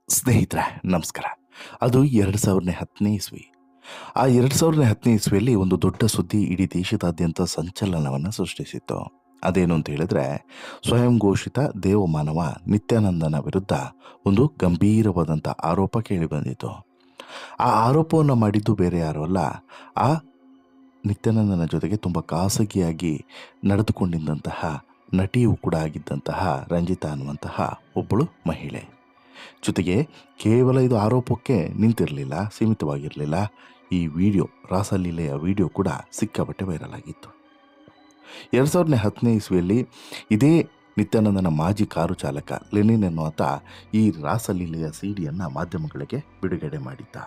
ಸ್ನೇಹಿತರೆ ನಮಸ್ಕಾರ. ಅದು 2010ನೇ ಇಸ್ವಿ. ಆ 2010ನೇ ಇಸ್ವಿಯಲ್ಲಿ ಒಂದು ದೊಡ್ಡ ಸುದ್ದಿ ಇಡೀ ದೇಶದಾದ್ಯಂತ ಸಂಚಲನವನ್ನು ಸೃಷ್ಟಿಸಿತ್ತು. ಅದೇನು ಅಂತ ಹೇಳಿದ್ರೆ, ಸ್ವಯಂ ಘೋಷಿತ ದೇವಮಾನವ ನಿತ್ಯಾನಂದನ ವಿರುದ್ಧ ಒಂದು ಗಂಭೀರವಾದಂಥ ಆರೋಪ ಕೇಳಿಬಂದಿತು. ಆ ಆರೋಪವನ್ನು ಮಾಡಿದ್ದು ಬೇರೆ ಯಾರೂ ಅಲ್ಲ, ಆ ನಿತ್ಯಾನಂದನ ಜೊತೆಗೆ ತುಂಬ ಖಾಸಗಿಯಾಗಿ ನಡೆದುಕೊಂಡಿದ್ದಂತಹ ನಟಿಯೂ ಕೂಡ ಆಗಿದ್ದಂತಹ ರಂಜಿತಾ ಅನ್ನುವಂತಹ ಒಬ್ಬಳು ಮಹಿಳೆ. ಜೊತೆಗೆ ಕೇವಲ ಇದು ಆರೋಪಕ್ಕೆ ನಿಂತಿರಲಿಲ್ಲ, ಸೀಮಿತವಾಗಿರಲಿಲ್ಲ. ಈ ವಿಡಿಯೋ, ರಾಸಲೀಲೆಯ ವಿಡಿಯೋ ಕೂಡ ಸಿಕ್ಕಾಪಟ್ಟೆ ವೈರಲ್ ಆಗಿತ್ತು. 2010ನೇ ಇಸ್ವಿಯಲ್ಲಿ ಇದೇ ನಿತ್ಯಾನಂದನ ಮಾಜಿ ಕಾರು ಚಾಲಕ ಲೆನಿನ್ ಎನ್ನುವಾತ ಈ ರಾಸಲೀಲೆಯ ಸಿಡಿಯನ್ನು ಮಾಧ್ಯಮಗಳಿಗೆ ಬಿಡುಗಡೆ ಮಾಡಿದ್ದ.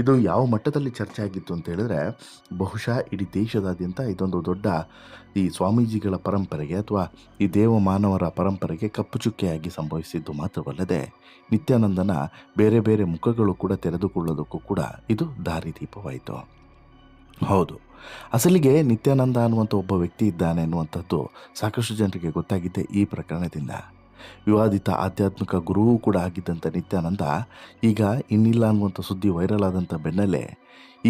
ಇದು ಯಾವ ಮಟ್ಟದಲ್ಲಿ ಚರ್ಚೆ ಆಗಿತ್ತು ಅಂತ ಹೇಳಿದ್ರೆ, ಬಹುಶಃ ಇಡೀ ದೇಶದಾದ್ಯಂತ ಇದೊಂದು ದೊಡ್ಡ ಈ ಸ್ವಾಮೀಜಿಗಳ ಪರಂಪರೆಗೆ ಅಥವಾ ಈ ದೇವಮಾನವರ ಪರಂಪರೆಗೆ ಕಪ್ಪು ಚುಕ್ಕೆಯಾಗಿ ಸಂಭವಿಸಿದ್ದು ಮಾತ್ರವಲ್ಲದೆ, ನಿತ್ಯಾನಂದನ ಬೇರೆ ಬೇರೆ ಮುಖಗಳು ಕೂಡ ತೆರೆದುಕೊಳ್ಳೋದಕ್ಕೂ ಕೂಡ ಇದು ದಾರಿದೀಪವಾಯಿತು. ಹೌದು, ಅಸಲಿಗೆ ನಿತ್ಯಾನಂದ ಅನ್ನುವಂಥ ಒಬ್ಬ ವ್ಯಕ್ತಿ ಇದ್ದಾನೆ ಅನ್ನುವಂಥದ್ದು ಸಾಕಷ್ಟು ಜನರಿಗೆ ಗೊತ್ತಾಗಿದ್ದೆ ಈ ಪ್ರಕರಣದಿಂದ. ವಿವಾದಿತ ಆಧ್ಯಾತ್ಮಿಕ ಗುರುವೂ ಕೂಡ ಆಗಿದ್ದಂಥ ನಿತ್ಯಾನಂದ ಈಗ ಇನ್ನಿಲ್ಲ ಅನ್ನುವಂಥ ಸುದ್ದಿ ವೈರಲ್ ಆದಂಥ ಬೆನ್ನಲ್ಲೇ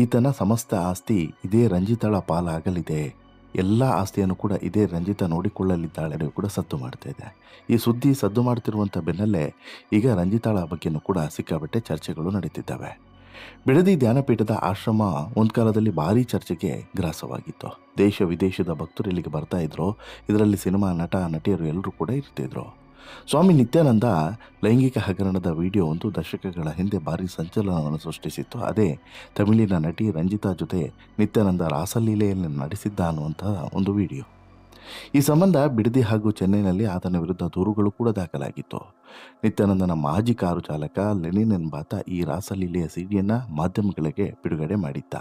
ಈತನ ಸಮಸ್ತ ಆಸ್ತಿ ಇದೇ ರಂಜಿತಾಳ ಪಾಲಾಗಲಿದೆ, ಎಲ್ಲ ಆಸ್ತಿಯನ್ನು ಕೂಡ ಇದೇ ರಂಜಿತಾ ನೋಡಿಕೊಳ್ಳಲಿದ್ದಾಳೆ ಕೂಡ ಸದ್ದು ಮಾಡ್ತಾ ಇದೆ. ಈ ಸುದ್ದಿ ಸದ್ದು ಮಾಡ್ತಿರುವಂಥ ಬೆನ್ನಲ್ಲೇ ಈಗ ರಂಜಿತಾಳ ಬಗ್ಗೆನೂ ಕೂಡ ಸಿಕ್ಕಾಪಟ್ಟೆ ಚರ್ಚೆಗಳು ನಡೀತಿದ್ದಾವೆ. ಬಿಡದಿ ಧ್ಯಾನಪೀಠದ ಆಶ್ರಮ ಒಂದು ಕಾಲದಲ್ಲಿ ಭಾರೀ ಚರ್ಚೆಗೆ ಗ್ರಾಸವಾಗಿತ್ತು. ದೇಶ ವಿದೇಶದ ಭಕ್ತರು ಇಲ್ಲಿಗೆ ಬರ್ತಾ ಇದ್ರು. ಇದರಲ್ಲಿ ಸಿನಿಮಾ ನಟ ನಟಿಯರು ಎಲ್ಲರೂ ಕೂಡ ಇರ್ತಿದ್ರು. ಸ್ವಾಮಿ ನಿತ್ಯಾನಂದ ಲೈಂಗಿಕ ಹಗರಣದ ವಿಡಿಯೋ ಒಂದು ದಶಕಗಳ ಹಿಂದೆ ಭಾರಿ ಸಂಚಲನವನ್ನು ಸೃಷ್ಟಿಸಿತ್ತು. ಅದೇ ತಮಿಳಿನ ನಟಿ ರಂಜಿತಾ ಜೊತೆ ನಿತ್ಯಾನಂದ ರಾಸಲೀಲೆಯಲ್ಲಿ ನಡೆಸಿದ್ದ ಅನ್ನುವಂತಹ ಒಂದು ವಿಡಿಯೋ. ಈ ಸಂಬಂಧ ಬಿಡದಿ ಹಾಗೂ ಚೆನ್ನೈನಲ್ಲಿ ಆತನ ವಿರುದ್ಧ ದೂರುಗಳು ಕೂಡ ದಾಖಲಾಗಿತ್ತು. ನಿತ್ಯಾನಂದನ ಮಾಜಿ ಕಾರು ಚಾಲಕ ಲೆನಿನ್ ಎಂಬಾತ ಈ ರಾಸಲೀಲೆಯ ಸಿಡಿಯನ್ನು ಮಾಧ್ಯಮಗಳಿಗೆ ಬಿಡುಗಡೆ ಮಾಡಿದ್ದ.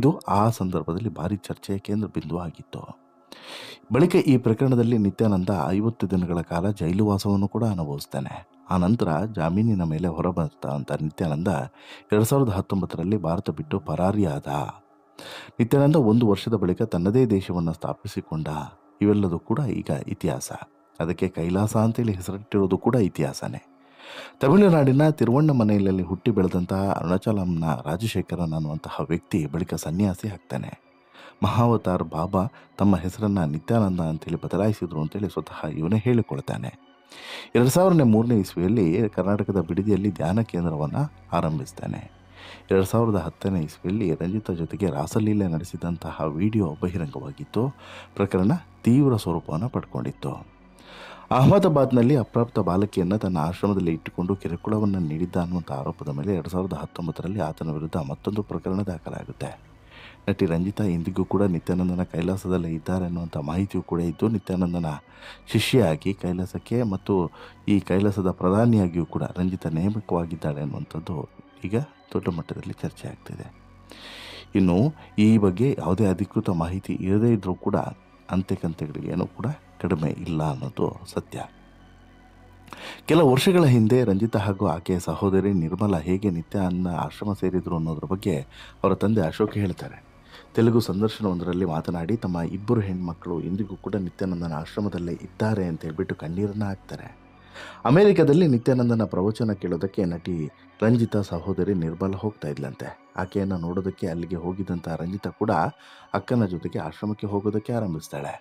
ಇದು ಆ ಸಂದರ್ಭದಲ್ಲಿ ಭಾರಿ ಚರ್ಚೆಯ ಕೇಂದ್ರ ಬಿಂದು ಆಗಿತ್ತು. ಬಳಿಕ ಈ ಪ್ರಕರಣದಲ್ಲಿ ನಿತ್ಯಾನಂದ 50 ದಿನಗಳ ಕಾಲ ಜೈಲುವಾಸವನ್ನು ಕೂಡ ಅನುಭವಿಸ್ತಾನೆ. ಆ ನಂತರ ಜಾಮೀನಿನ ಮೇಲೆ ಹೊರಬಂದಂಥ ನಿತ್ಯಾನಂದ 2019ರಲ್ಲಿ ಭಾರತ ಬಿಟ್ಟು ಪರಾರಿಯಾದ. ನಿತ್ಯಾನಂದ 1 ವರ್ಷದ ಬಳಿಕ ತನ್ನದೇ ದೇಶವನ್ನು ಸ್ಥಾಪಿಸಿಕೊಂಡ. ಇವೆಲ್ಲದೂ ಕೂಡ ಈಗ ಇತಿಹಾಸ. ಅದಕ್ಕೆ ಕೈಲಾಸ ಅಂತೇಳಿ ಹೆಸರಿಟ್ಟಿರೋದು ಕೂಡ ಇತಿಹಾಸನೇ. ತಮಿಳುನಾಡಿನ ತಿರುವಣ್ಣಮನೆಯಲ್ಲಿ ಹುಟ್ಟಿ ಬೆಳೆದಂತಹ ಅರುಣಾಚಲಂನ ರಾಜಶೇಖರನ್ ಅನ್ನುವಂತಹ ವ್ಯಕ್ತಿ ಬಳಿಕ ಸನ್ಯಾಸಿ ಆಗ್ತಾನೆ. ಮಹಾವತಾರ್ ಬಾಬಾ ತಮ್ಮ ಹೆಸರನ್ನು ನಿತ್ಯಾನಂದ ಅಂತೇಳಿ ಬದಲಾಯಿಸಿದ್ರು ಅಂತೇಳಿ ಸ್ವತಃ ಇವನೇ ಹೇಳಿಕೊಳ್ತಾನೆ. 2003ನೇ ಇಸ್ವಿಯಲ್ಲಿ ಕರ್ನಾಟಕದ ಬಿಡದಿಯಲ್ಲಿ ಧ್ಯಾನ ಕೇಂದ್ರವನ್ನು ಆರಂಭಿಸ್ತಾನೆ. 2010ನೇ ಇಸ್ವಿಯಲ್ಲಿ ರಂಜಿತಾ ಜೊತೆಗೆ ರಾಸಲೀಲೆ ನಡೆಸಿದಂತಹ ವಿಡಿಯೋ ಬಹಿರಂಗವಾಗಿತ್ತು. ಪ್ರಕರಣ ತೀವ್ರ ಸ್ವರೂಪವನ್ನು ಪಡ್ಕೊಂಡಿತ್ತು. ಅಹಮದಾಬಾದ್ನಲ್ಲಿ ಅಪ್ರಾಪ್ತ ಬಾಲಕಿಯನ್ನು ತನ್ನ ಆಶ್ರಮದಲ್ಲಿ ಇಟ್ಟುಕೊಂಡು ಕಿರುಕುಳವನ್ನು ನೀಡಿದ್ದ ಅನ್ನುವಂಥ ಆರೋಪದ ಮೇಲೆ 2019ರಲ್ಲಿ ಆತನ ವಿರುದ್ಧ ಮತ್ತೊಂದು ಪ್ರಕರಣ ದಾಖಲಾಗುತ್ತೆ. ನಟಿ ರಂಜಿತಾ ಇಂದಿಗೂ ಕೂಡ ನಿತ್ಯಾನಂದನ ಕೈಲಾಸದಲ್ಲೇ ಇದ್ದಾರೆ ಅನ್ನುವಂಥ ಮಾಹಿತಿಯೂ ಕೂಡ ಇದ್ದು, ನಿತ್ಯಾನಂದನ ಶಿಷ್ಯೆಯಾಗಿ ಕೈಲಾಸಕ್ಕೆ ಮತ್ತು ಈ ಕೈಲಾಸದ ಪ್ರಧಾನಿಯಾಗಿಯೂ ಕೂಡ ರಂಜಿತಾ ನೇಮಕವಾಗಿದ್ದಾಳೆ ಅನ್ನುವಂಥದ್ದು ಈಗ ದೊಡ್ಡ ಮಟ್ಟದಲ್ಲಿ ಚರ್ಚೆ ಆಗ್ತಿದೆ. ಇನ್ನು ಈ ಬಗ್ಗೆ ಯಾವುದೇ ಅಧಿಕೃತ ಮಾಹಿತಿ ಇರದೇ ಇದ್ದರೂ ಕೂಡ ಅಂತೆಕಂತೆಗಳಿಗೆ ಏನೂ ಕೂಡ ಕಡಿಮೆ ಇಲ್ಲ ಅನ್ನೋದು ಸತ್ಯ. ಕೆಲ ವರ್ಷಗಳ ಹಿಂದೆ ರಂಜಿತಾ ಹಾಗೂ ಆಕೆಯ ಸಹೋದರಿ ನಿರ್ಮಲಾ ಹೇಗೆ ನಿತ್ಯಾನಂದ ಆಶ್ರಮ ಸೇರಿದರು ಅನ್ನೋದ್ರ ಬಗ್ಗೆ ಅವರ ತಂದೆ ಅಶೋಕ್ ಹೇಳ್ತಾರೆ. ತೆಲುಗು ಸಂದರ್ಶನವೊಂದರಲ್ಲಿ ಮಾತನಾಡಿ, ತಮ್ಮ 2 ಹೆಣ್ಮಕ್ಳು ಇಂದಿಗೂ ಕೂಡ ನಿತ್ಯಾನಂದನ ಆಶ್ರಮದಲ್ಲೇ ಇದ್ದಾರೆ ಅಂತ ಹೇಳ್ಬಿಟ್ಟು ಕಣ್ಣೀರನ್ನು ಹಾಕ್ತಾರೆ. ಅಮೆರಿಕದಲ್ಲಿ ನಿತ್ಯಾನಂದನ ಪ್ರವಚನ ಕೇಳೋದಕ್ಕೆ ನಟಿ ರಂಜಿತಾ ಸಹೋದರಿ ನಿರ್ಮಲಾ ಹೋಗ್ತಾ ಇದ್ಲಂತೆ. ಆಕೆಯನ್ನು ನೋಡೋದಕ್ಕೆ ಅಲ್ಲಿಗೆ ಹೋಗಿದ್ದಂಥ ರಂಜಿತಾ ಕೂಡ ಅಕ್ಕನ ಜೊತೆಗೆ ಆಶ್ರಮಕ್ಕೆ ಹೋಗೋದಕ್ಕೆ ಆರಂಭಿಸ್ತಾಳೆ.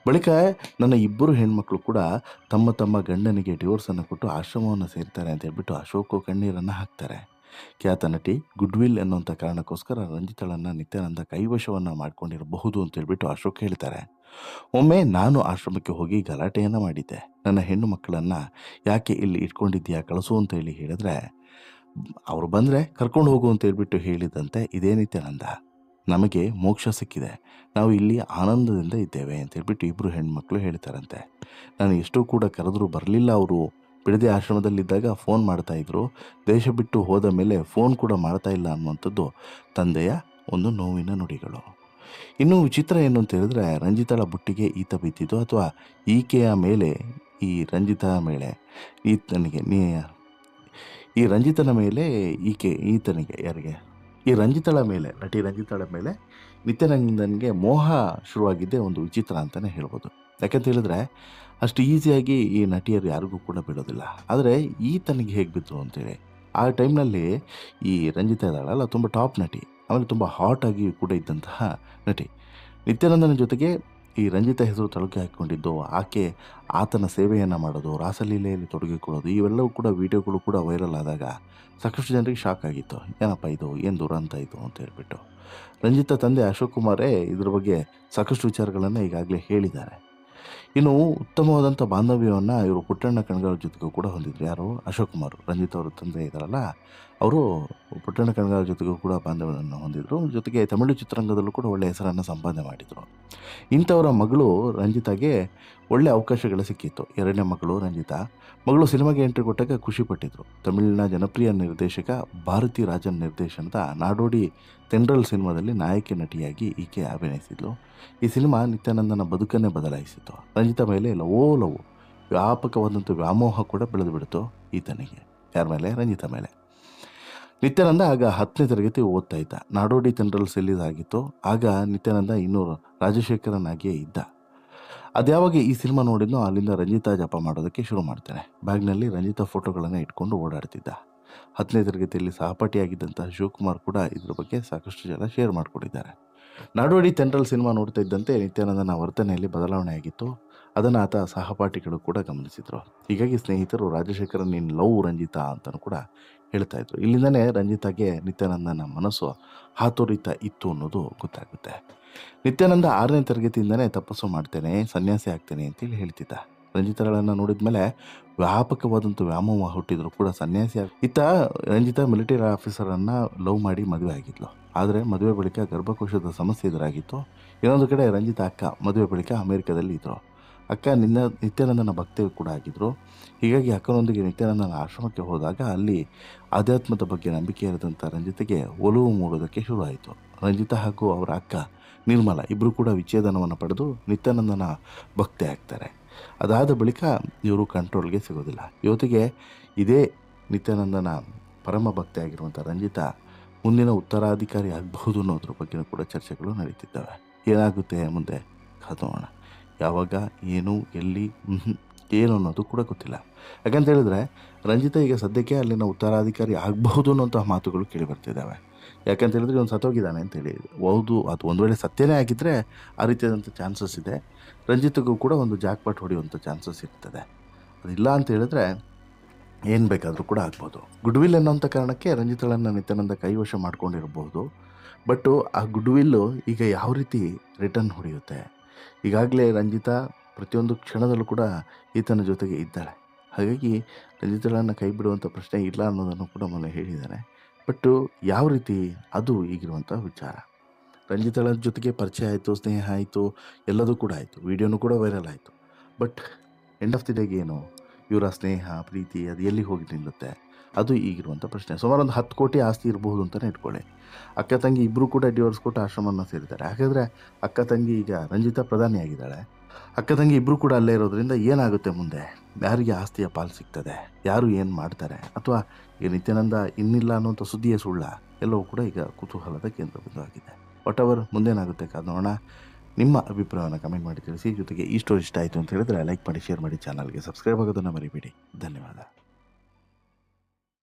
ಬಳಿಕ ನನ್ನ 2 ಹೆಣ್ಮಕ್ಳು ಕೂಡ ತಮ್ಮ ತಮ್ಮ ಗಂಡನಿಗೆ ಡಿವೋರ್ಸನ್ನು ಕೊಟ್ಟು ಆಶ್ರಮವನ್ನು ಸೇರ್ತಾರೆ ಅಂತ ಹೇಳ್ಬಿಟ್ಟು ಅಶೋಕ್ ಕಣ್ಣೀರನ್ನು ಹಾಕ್ತಾರೆ. ಖ್ಯಾತ ನಟಿ ಗುಡ್ವಿಲ್ ಎನ್ನುವಂಥ ಕಾರಣಕ್ಕೋಸ್ಕರ ರಂಜಿತಾಳನ್ನು ನಿತ್ಯಾನಂದ ಕೈವಶವನ್ನು ಮಾಡ್ಕೊಂಡಿರಬಹುದು ಅಂತ ಹೇಳ್ಬಿಟ್ಟು ಅಶೋಕ್ ಹೇಳ್ತಾರೆ. ಒಮ್ಮೆ ನಾನು ಆಶ್ರಮಕ್ಕೆ ಹೋಗಿ ಗಲಾಟೆಯನ್ನು ಮಾಡಿದ್ದೆ. ನನ್ನ ಹೆಣ್ಣು ಮಕ್ಕಳನ್ನು ಯಾಕೆ ಇಲ್ಲಿ ಇಟ್ಕೊಂಡಿದ್ದೀಯಾ, ಕಳಿಸು ಅಂತ ಹೇಳಿ ಹೇಳಿದ್ರೆ, ಅವರು ಬಂದರೆ ಕರ್ಕೊಂಡು ಹೋಗು ಅಂತ ಹೇಳ್ಬಿಟ್ಟು ಹೇಳಿದಂತೆ ಇದೇ ನಿತ್ಯಾನಂದ. ನಮಗೆ ಮೋಕ್ಷ ಸಿಕ್ಕಿದೆ, ನಾವು ಇಲ್ಲಿ ಆನಂದದಿಂದ ಇದ್ದೇವೆ ಅಂತ ಹೇಳ್ಬಿಟ್ಟು 2 ಹೆಣ್ಮಕ್ಳು ಹೇಳ್ತಾರಂತೆ. ನಾನು ಎಷ್ಟೂ ಕೂಡ ಕರೆದರೂ ಬರಲಿಲ್ಲ. ಅವರು ಬಿಡದಿ ಆಶ್ರಮದಲ್ಲಿದ್ದಾಗ ಫೋನ್ ಮಾಡ್ತಾಯಿದ್ರು. ದೇಶ ಬಿಟ್ಟು ಹೋದ ಮೇಲೆ ಫೋನ್ ಕೂಡ ಮಾಡ್ತಾ ಇಲ್ಲ ಅನ್ನುವಂಥದ್ದು ತಂದೆಯ ಒಂದು ನೋವಿನ ನುಡಿಗಳು. ಇನ್ನು ವಿಚಿತ್ರ ಏನು ಅಂತ ಹೇಳಿದ್ರೆ, ರಂಜಿತಾಳ ಬುಟ್ಟಿಗೆ ಈತ ಬಿದ್ದಿದ್ದು ಅಥವಾ ಈಕೆಯ ಮೇಲೆ ಈ ರಂಜಿತಾ ಮೇಲೆ ಈತನಿಗೆ ಈ ರಂಜಿತನ ಮೇಲೆ ಈತನಿಗೆ ಯಾರಿಗೆ ಈ ರಂಜಿತಾಳ ಮೇಲೆ ನಟಿ ರಂಜಿತಾಳ ಮೇಲೆ ನಿತ್ಯಾನಂದನಿಗೆ ಮೋಹ ಶುರುವಾಗಿದ್ದೇ ಒಂದು ವಿಚಿತ್ರ ಅಂತಲೇ ಹೇಳ್ಬೋದು. ಯಾಕಂತ ಹೇಳಿದ್ರೆ, ಅಷ್ಟು ಈಸಿಯಾಗಿ ಈ ನಟಿಯರು ಯಾರಿಗೂ ಕೂಡ ಬಿಡೋದಿಲ್ಲ. ಆದರೆ ಈತನಿಗೆ ಹೇಗೆ ಬಿತ್ತು ಅಂತೇಳಿ, ಆ ಟೈಮ್‌ನಲ್ಲಿ ಈ ರಂಜಿತಾ ಇದ್ದಾಳಲ್ಲ ತುಂಬ ಟಾಪ್ ನಟಿ. ಆಮೇಲೆ ತುಂಬ ಹಾಟ್ ಆಗಿ ಕೂಡ ಇದ್ದಂತಹ ನಟಿ. ನಿತ್ಯಾನಂದನ ಜೊತೆಗೆ ಈ ರಂಜಿತಾ ಹೆಸರು ತಳುಕೆ ಹಾಕಿಕೊಂಡಿದ್ದು, ಆಕೆ ಆತನ ಸೇವೆಯನ್ನು ಮಾಡೋದು, ರಾಸಲೀಲೆಯಲ್ಲಿ ತೊಡಗಿಕೊಳ್ಳೋದು ಇವೆಲ್ಲವೂ ಕೂಡ ವಿಡಿಯೋಗಳು ಕೂಡ ವೈರಲ್ ಆದಾಗ ಸಾಕಷ್ಟು ಜನರಿಗೆ ಶಾಕ್ ಆಗಿತ್ತು. ಏನಪ್ಪ ಇದು? ಏನು ದುರಂತ ಇದು ಅಂತ ಹೇಳ್ಬಿಟ್ಟು. ರಂಜಿತಾ ತಂದೆ ಅಶೋಕ್ ಕುಮಾರೇ ಇದ್ರ ಬಗ್ಗೆ ಸಾಕಷ್ಟು ವಿಚಾರಗಳನ್ನು ಈಗಾಗಲೇ ಹೇಳಿದ್ದಾರೆ. ಇನ್ನು ಉತ್ತಮವಾದಂಥ ಬಾಂಧವ್ಯವನ್ನು ಇವರು ಪುಟ್ಟಣ್ಣ ಕಣಗಾಲ್ ಜೊತೆಗೂ ಕೂಡ ಹೊಂದಿದ್ರು. ಯಾರು? ಅಶೋಕ್ ಕುಮಾರ್. ರಂಜಿತ್ ಅವರ ತಂದೆ ಇದ್ದಾರಲ್ಲ, ಅವರು ಪುಟ್ಟಣ್ಣ ಕಣಗಾಲ್ ಜೊತೆಗೂ ಕೂಡ ಬಾಂಧವ್ಯವನ್ನು ಹೊಂದಿದ್ರು. ಜೊತೆಗೆ ತಮಿಳು ಚಿತ್ರರಂಗದಲ್ಲೂ ಕೂಡ ಒಳ್ಳೆಯ ಹೆಸರನ್ನು ಸಂಪಾದನೆ ಮಾಡಿದರು. ಇಂಥವರ ಮಗಳು ರಂಜಿತಾಗೆ ಒಳ್ಳೆಯ ಅವಕಾಶಗಳು ಸಿಕ್ಕಿತ್ತು. ಎರಡನೇ ಮಗಳು ರಂಜಿತಾ. ಮಗಳು ಸಿನಿಮಾಗೆ ಎಂಟ್ರಿ ಕೊಟ್ಟಾಗ ಖುಷಿಪಟ್ಟಿದ್ರು. ತಮಿಳಿನ ಜನಪ್ರಿಯ ನಿರ್ದೇಶಕ ಭಾರತಿ ರಾಜನ್ ನಿರ್ದೇಶನದ ನಾಡೋಡಿ ತೆಂಡ್ರಲ್ ಸಿನಿಮಾದಲ್ಲಿ ನಾಯಕಿ ನಟಿಯಾಗಿ ಈಕೆ ಅಭಿನಯಿಸಿದ್ಲು. ಈ ಸಿನಿಮಾ ನಿತ್ಯಾನಂದನ ಬದುಕನ್ನೇ ಬದಲಾಯಿಸಿತು. ರಂಜಿತಾ ಮೇಲೆ ಲವ್ ವ್ಯಾಪಕವಾದಂಥ ವ್ಯಾಮೋಹ ಕೂಡ ಬೆಳೆದು ಬಿಡ್ತು ಈತನಿಗೆ. ಯಾರ ಮೇಲೆ? ರಂಜಿತಾ ಮೇಲೆ. ನಿತ್ಯಾನಂದ ಆಗ 10ನೇ ತರಗತಿ ಓದ್ತಾ ಇದ್ದ. ನಾಡೋಡಿ ತೆಂಡ್ರಲ್ಸ್ ರಿಲೀಸ್ ಆಗಿತ್ತು. ಆಗ ನಿತ್ಯಾನಂದ ಇನ್ನೂ ರಾಜಶೇಖರನಾಗಿಯೇ ಇದ್ದ. ಅದ್ಯಾವಾಗ ಈ ಸಿನಿಮಾ ನೋಡಿದ್ನೋ ಅಲ್ಲಿಂದ ರಂಜಿತಾ ಜಪ ಮಾಡೋದಕ್ಕೆ ಶುರು ಮಾಡ್ತಾನೆ. ಬ್ಯಾಗ್ನಲ್ಲಿ ರಂಜಿತಾ ಫೋಟೋಗಳನ್ನು ಇಟ್ಕೊಂಡು ಓಡಾಡ್ತಿದ್ದ. 10ನೇ ತರಗತಿಯಲ್ಲಿ ಸಹಪಾಠಿಯಾಗಿದ್ದಂತಹ ಶಿವಕುಮಾರ್ ಕೂಡ ಇದ್ರ ಬಗ್ಗೆ ಸಾಕಷ್ಟು ಜನ ಶೇರ್ ಮಾಡಿಕೊಂಡಿದ್ದಾರೆ. ನಾಡೋಡಿ ತೆಂಡ್ರಲ್ ಸಿನಿಮಾ ನೋಡ್ತಾ ಇದ್ದಂತೆ ನಿತ್ಯಾನಂದನ ವರ್ತನೆಯಲ್ಲಿ ಬದಲಾವಣೆ ಆಗಿತ್ತು. ಅದನ್ನು ಆತ ಸಹಪಾಠಿಗಳು ಕೂಡ ಗಮನಿಸಿದರು. ಹೀಗಾಗಿ ಸ್ನೇಹಿತರು ರಾಜಶೇಖರನ್ ನೀನು ಲವ್ ರಂಜಿತಾ ಅಂತಲೂ ಕೂಡ ಹೇಳ್ತಾ ಇದ್ರು. ಇಲ್ಲಿಂದನೇ ರಂಜಿತಾಗೆ ನಿತ್ಯಾನಂದನ ಮನಸ್ಸು ಹಾತೊರೀತಾ ಇತ್ತು ಅನ್ನೋದು ಗೊತ್ತಾಗುತ್ತೆ. ನಿತ್ಯಾನಂದ 6ನೇ ತರಗತಿಯಿಂದನೇ ತಪಸ್ಸು ಮಾಡ್ತೇನೆ, ಸನ್ಯಾಸಿ ಆಗ್ತೇನೆ ಅಂತೇಳಿ ಹೇಳ್ತಿದ್ದ. ರಂಜಿತಾಳನ್ನು ನೋಡಿದ ಮೇಲೆ ವ್ಯಾಪಕವಾದಂಥ ವ್ಯಾಮೋಹ ಹುಟ್ಟಿದ್ರು ಕೂಡ ಸನ್ಯಾಸಿ ಇತ್ತ. ರಂಜಿತಾ ಮಿಲಿಟರಿ ಆಫೀಸರನ್ನು ಲವ್ ಮಾಡಿ ಮದುವೆ ಆಗಿದ್ಲು. ಆದರೆ ಮದುವೆ ಬಳಿಕ ಗರ್ಭಕೋಶದ ಸಮಸ್ಯೆ ಎದುರಾಗಿತ್ತು. ಇನ್ನೊಂದು ಕಡೆ ರಂಜಿತಾ ಅಕ್ಕ ಮದುವೆ ಬಳಿಕ ಅಮೆರಿಕದಲ್ಲಿ ಇದ್ದರು. ಅಕ್ಕ ನಿತ್ಯಾನಂದನ ಭಕ್ತಿ ಕೂಡ ಆಗಿದ್ದರು. ಹೀಗಾಗಿ ಅಕ್ಕನೊಂದಿಗೆ ನಿತ್ಯಾನಂದನ ಆಶ್ರಮಕ್ಕೆ ಹೋದಾಗ ಅಲ್ಲಿ ಆಧ್ಯಾತ್ಮದ ಬಗ್ಗೆ ನಂಬಿಕೆ ಇರದಂಥ ರಂಜಿತೆಗೆ ಒಲವು ಮೂಡೋದಕ್ಕೆ ಶುರುವಾಯಿತು. ರಂಜಿತಾ ಹಾಗೂ ಅವರ ಅಕ್ಕ ನಿರ್ಮಲಾ ಇಬ್ಬರು ಕೂಡ ವಿಚ್ಛೇದನವನ್ನು ಪಡೆದು ನಿತ್ಯಾನಂದನ ಭಕ್ತಿ ಆಗ್ತಾರೆ. ಅದಾದ ಬಳಿಕ ಇವರು ಕಂಟ್ರೋಲ್ಗೆ ಸಿಗೋದಿಲ್ಲ. ಇವತ್ತಿಗೆ ಇದೇ ನಿತ್ಯಾನಂದನ ಪರಮ ಭಕ್ತಿ ಆಗಿರುವಂಥ ರಂಜಿತಾ ಮುಂದಿನ ಉತ್ತರಾಧಿಕಾರಿ ಆಗಬಹುದು ಅನ್ನೋದ್ರ ಬಗ್ಗೆ ಕೂಡ ಚರ್ಚೆಗಳು ನಡೀತಿದ್ದಾವೆ. ಏನಾಗುತ್ತೆ ಮುಂದೆ ಕಾದೋಣ. ಯಾವಾಗ, ಏನು, ಎಲ್ಲಿ, ಏನು ಅನ್ನೋದು ಕೂಡ ಗೊತ್ತಿಲ್ಲ. ಯಾಕಂತ ಹೇಳಿದ್ರೆ ರಂಜಿತಾ ಈಗ ಸದ್ಯಕ್ಕೆ ಅಲ್ಲಿನ ಉತ್ತರಾಧಿಕಾರಿ ಆಗಬಹುದು ಅನ್ನೋಂತಹ ಮಾತುಗಳು ಕೇಳಿ ಬರ್ತಿದ್ದಾವೆ. ಯಾಕಂತ ಹೇಳಿದ್ರೆ ಇವನು ಸತ್ತೋಗಿದ್ದಾನೆ ಅಂತೇಳಿ. ಹೌದು, ಅದು ಒಂದು ವೇಳೆ ಸತ್ಯನೇ ಆಗಿದ್ದರೆ ಆ ರೀತಿಯಾದಂಥ ಚಾನ್ಸಸ್ ಇದೆ. ರಂಜಿತ್ಗೂ ಕೂಡ ಒಂದು ಜಾಕ್ಪಾಟ್ ಹೊಡೆಯುವಂಥ ಚಾನ್ಸಸ್ ಇರ್ತದೆ. ಅದಿಲ್ಲ ಅಂತ ಹೇಳಿದ್ರೆ ಏನು ಬೇಕಾದರೂ ಕೂಡ ಆಗ್ಬೋದು. ಗುಡ್ವಿಲ್ ಅನ್ನೋಂಥ ಕಾರಣಕ್ಕೆ ರಂಜಿತಾಳನ್ನು ನಿತ್ಯಾನಂದ ಕೈವಶ ಮಾಡ್ಕೊಂಡಿರಬಹುದು. ಬಟ್ಟು ಆ ಗುಡ್ವಿಲ್ಲು ಈಗ ಯಾವ ರೀತಿ ರಿಟರ್ನ್ ಹೊಡೆಯುತ್ತೆ? ಈಗಾಗಲೇ ರಂಜಿತಾ ಪ್ರತಿಯೊಂದು ಕ್ಷಣದಲ್ಲೂ ಕೂಡ ಈತನ ಜೊತೆಗೆ ಇದ್ದಾಳೆ. ಹಾಗಾಗಿ ರಂಜಿತಾಳನ್ನು ಕೈ ಬಿಡುವಂಥ ಪ್ರಶ್ನೆ ಇಲ್ಲ ಅನ್ನೋದನ್ನು ಕೂಡ ಮೊನ್ನೆ ಹೇಳಿದ್ದಾನೆ. ಬಟ್ಟು ಯಾವ ರೀತಿ ಅದು ಈಗಿರುವಂಥ ವಿಚಾರ. ರಂಜಿತಾಳ ಜೊತೆಗೆ ಪರಿಚಯ ಆಯಿತು, ಸ್ನೇಹ ಆಯಿತು, ಎಲ್ಲದೂ ಕೂಡ ಆಯಿತು. ವಿಡಿಯೋನೂ ಕೂಡ ವೈರಲ್ ಆಯಿತು. ಬಟ್ ಎಂಡ್ ಆಫ್ ದಿ ಡೇಗೆ ಏನು ಇವರ ಸ್ನೇಹ, ಪ್ರೀತಿ ಅದು ಎಲ್ಲಿ ಹೋಗಿ ನಿಲ್ಲುತ್ತೆ? ಅದು ಈಗಿರುವಂಥ ಪ್ರಶ್ನೆ. ಸುಮಾರು ಒಂದು 10 ಕೋಟಿ ಆಸ್ತಿ ಇರಬಹುದು ಅಂತಲೇ ಇಟ್ಕೊಳ್ಳಿ. ಅಕ್ಕ ತಂಗಿ ಇಬ್ಬರು ಕೂಡ ಡಿವೋರ್ಸ್ ಕೊಟ್ಟು ಆಶ್ರಮವನ್ನು ಸೇರಿದ್ದಾರೆ. ಹಾಗಾದರೆ ಅಕ್ಕ ತಂಗಿ ಈಗ ರಂಜಿತಾ ಪ್ರಧಾನಿಯಾಗಿದ್ದಾಳೆ. ಅಕ್ಕ ತಂಗಿ ಇಬ್ಬರು ಕೂಡ ಅಲ್ಲೇ ಇರೋದ್ರಿಂದ ಏನಾಗುತ್ತೆ ಮುಂದೆ? ಯಾರಿಗೆ ಆಸ್ತಿಯ ಪಾಲು ಸಿಗ್ತದೆ? ಯಾರು ಏನು ಮಾಡ್ತಾರೆ? ಅಥವಾ ಈ ನಿತ್ಯಾನಂದ ಇನ್ನಿಲ್ಲ ಅನ್ನುವಂಥ ಸುದ್ದಿಯೇ ಸುಳ್ಳ? ಎಲ್ಲವೂ ಕೂಡ ಈಗ ಕುತೂಹಲದ ಕೇಂದ್ರಬಿಂದುವಾಗಿದೆ. What ever ಮುಂದೇನಾಗುತ್ತೆ ಕಾದೋಣ. ನಿಮ್ಮ ಅಭಿಪ್ರಾಯವನ್ನು ಕಮೆಂಟ್ ಮಾಡಿ ತಿಳಿಸಿ. ಜೊತೆಗೆ ಈ ಸ್ಟೋರಿ ಇಷ್ಟ ಆಯಿತು ಅಂತ ಹೇಳಿದ್ರೆ ಲೈಕ್ ಮಾಡಿ, ಶೇರ್ ಮಾಡಿ, ಚಾನಲ್ಗೆ ಸಬ್ಸ್ಕ್ರೈಬ್ ಆಗೋದನ್ನು ಮರಿಬೇಡಿ. ಧನ್ಯವಾದ.